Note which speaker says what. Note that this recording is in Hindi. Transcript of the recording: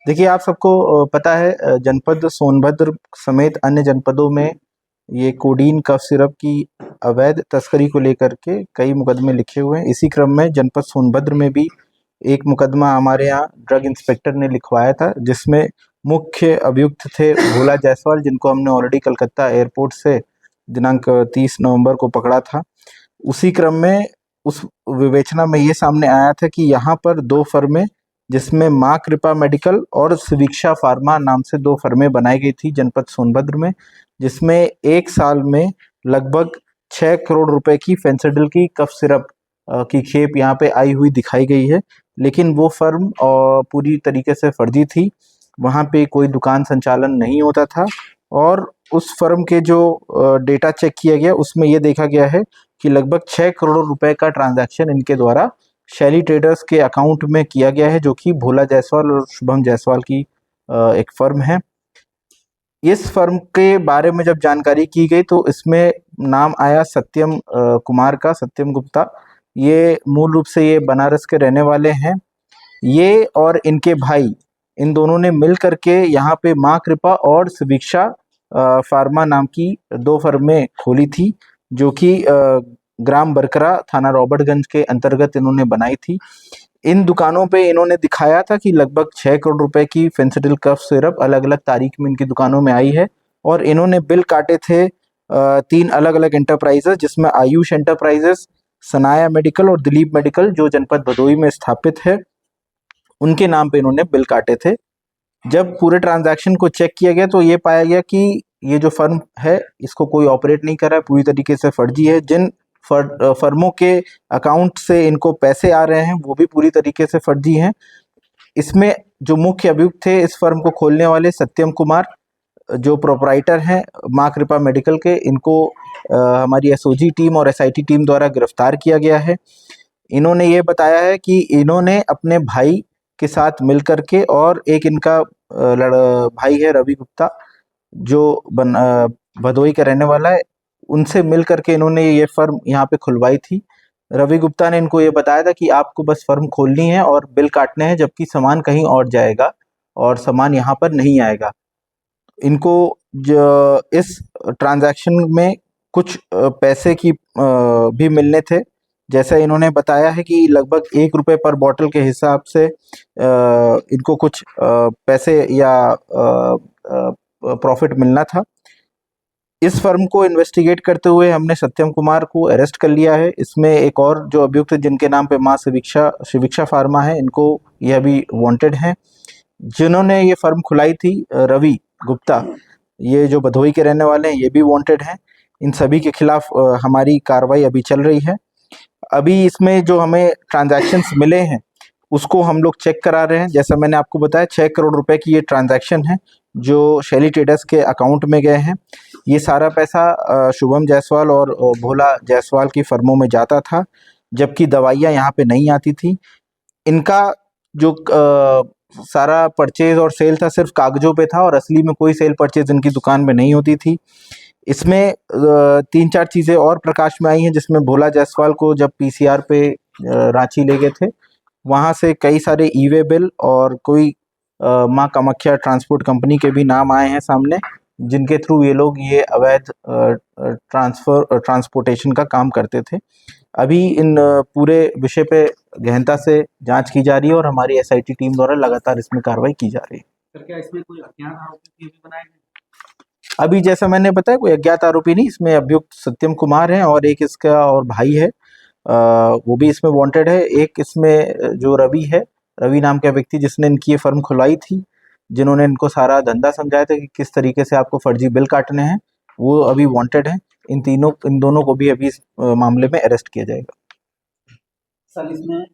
Speaker 1: देखिए, आप सबको पता है जनपद सोनभद्र समेत अन्य जनपदों में ये कोडीन कफ सिरप की अवैध तस्करी को लेकर के कई मुकदमे लिखे हुए हैं। इसी क्रम में जनपद सोनभद्र में भी एक मुकदमा हमारे यहाँ ड्रग इंस्पेक्टर ने लिखवाया था, जिसमें मुख्य अभियुक्त थे भोला जायसवाल, जिनको हमने ऑलरेडी कलकत्ता एयरपोर्ट से दिनांक 30 नवंबर को पकड़ा था। उसी क्रम में उस विवेचना में ये सामने आया था कि यहाँ पर दो फर्में, जिसमें माँ कृपा मेडिकल और सुवीक्षा फार्मा नाम से दो फर्में बनाई गई थी जनपद सोनभद्र में, जिसमें एक साल में लगभग 6 करोड़ रुपए की फेंसिडिल की कफ सिरप की खेप यहाँ पे आई हुई दिखाई गई है। लेकिन वो फर्म पूरी तरीके से फर्जी थी, वहाँ पे कोई दुकान संचालन नहीं होता था और उस फर्म के जो डेटा चेक किया गया उसमें ये देखा गया है कि लगभग 6 करोड़ रुपए का ट्रांजैक्शन इनके द्वारा शैली ट्रेडर्स के अकाउंट में किया गया है, जो कि भोला जायसवाल और शुभम जायसवाल की एक फर्म है। इस फर्म के बारे में जब जानकारी की गई तो इसमें नाम आया सत्यम कुमार का, सत्यम गुप्ता। ये मूल रूप से ये बनारस के रहने वाले हैं। ये और इनके भाई, इन दोनों ने मिल करके यहाँ पे माँ कृपा और सुवीक्षा फार्मा नाम की दो फर्में खोली थी, जो कि ग्राम बरकरा, थाना रॉबर्टगंज के अंतर्गत इन्होंने बनाई थी। इन दुकानों पे इन्होंने दिखाया था कि लगभग 6 करोड़ रुपए की फेंसिडिल कफ सिरप अलग अलग तारीख में इनकी दुकानों में आई है और इन्होंने बिल काटे थे 3 अलग अलग एंटरप्राइजेस, जिसमें आयुष एंटरप्राइजेस, सनाया मेडिकल और दिलीप मेडिकल, जो जनपद भदोई में स्थापित है, उनके नाम पे इन्होंने बिल काटे थे। जब पूरे ट्रांजैक्शन को चेक किया गया तो ये पाया गया कि ये जो फर्म है इसको कोई ऑपरेट नहीं कर रहा है, पूरी तरीके से फर्जी है। जिन फर्मों के अकाउंट से इनको पैसे आ रहे हैं वो भी पूरी तरीके से फर्जी हैं। इसमें जो मुख्य अभियुक्त थे इस फर्म को खोलने वाले सत्यम कुमार, जो प्रोपराइटर हैं माँ कृपा मेडिकल के, इनको हमारी एसओजी टीम और एसआईटी टीम द्वारा गिरफ्तार किया गया है। इन्होंने ये बताया है कि इन्होंने अपने भाई के साथ मिलकर के और एक इनका भाई है रवि गुप्ता, जो भदोई का रहने वाला है, उनसे मिल करके इन्होंने ये फर्म यहाँ पे खुलवाई थी। रवि गुप्ता ने इनको ये बताया था कि आपको बस फर्म खोलनी है और बिल काटने हैं, जबकि सामान कहीं और जाएगा और सामान यहाँ पर नहीं आएगा। इनको जो इस ट्रांजैक्शन में कुछ पैसे की भी मिलने थे। जैसा इन्होंने बताया है कि लगभग 1 रुपये पर बॉटल के हिसाब से इनको कुछ पैसे या प्रॉफिट मिलना था। इस फर्म को इन्वेस्टिगेट करते हुए हमने सत्यम कुमार को अरेस्ट कर लिया है। इसमें एक और जो अभियुक्त जिनके नाम पे माँ सुवीक्षा फार्मा है, इनको ये अभी वांटेड हैं। जिन्होंने ये फर्म खुलाई थी रवि गुप्ता, ये जो भदोई के रहने वाले हैं, ये भी वांटेड हैं। इन सभी के खिलाफ हमारी कार्रवाई अभी चल रही है। अभी इसमें जो हमें ट्रांजैक्शंस मिले हैं उसको हम लोग चेक करा रहे हैं। जैसा मैंने आपको बताया 6 करोड़ रुपए की ये ट्रांजैक्शन है जो शैली ट्रेडर्स के अकाउंट में गए हैं। ये सारा पैसा शुभम जायसवाल और भोला जायसवाल की फर्मों में जाता था, जबकि दवाइयाँ यहाँ पे नहीं आती थी। इनका जो सारा परचेज और सेल था सिर्फ कागजों पे था और असली में कोई सेल परचेज इनकी दुकान में नहीं होती थी। इसमें 3-4 चीज़ें और प्रकाश में आई हैं, जिसमें भोला जायसवाल को जब पीसीआर पे रांची ले गए थे, वहाँ से कई सारे ई-वे बिल और कोई माँ कामाख्या ट्रांसपोर्ट कंपनी के भी नाम आए हैं सामने, जिनके थ्रू ये लोग ये अवैध ट्रांसपोर्टेशन का काम करते थे। अभी इन पूरे विषय पे गहनता से जांच की जा रही है और हमारी एसआईटी टीम द्वारा लगातार इसमें कार्रवाई की जा रही है।
Speaker 2: सर, क्या इसमें कोई अज्ञात आरोपी भी बनाए गए?
Speaker 1: अभी जैसा मैंने बताया कोई अज्ञात आरोपी नहीं, इसमें अभियुक्त सत्यम कुमार है और एक इसका और भाई है, वो भी इसमें वांटेड है। एक इसमें जो रवि है, रवि नाम का व्यक्ति जिसने इनकी ये फर्म खुलाई थी, जिन्होंने इनको सारा धंधा समझाया था कि किस तरीके से आपको फर्जी बिल काटने हैं, वो अभी वांटेड हैं। इन दोनों को भी अभी इस मामले में अरेस्ट किया जाएगा।
Speaker 2: सर, इसमें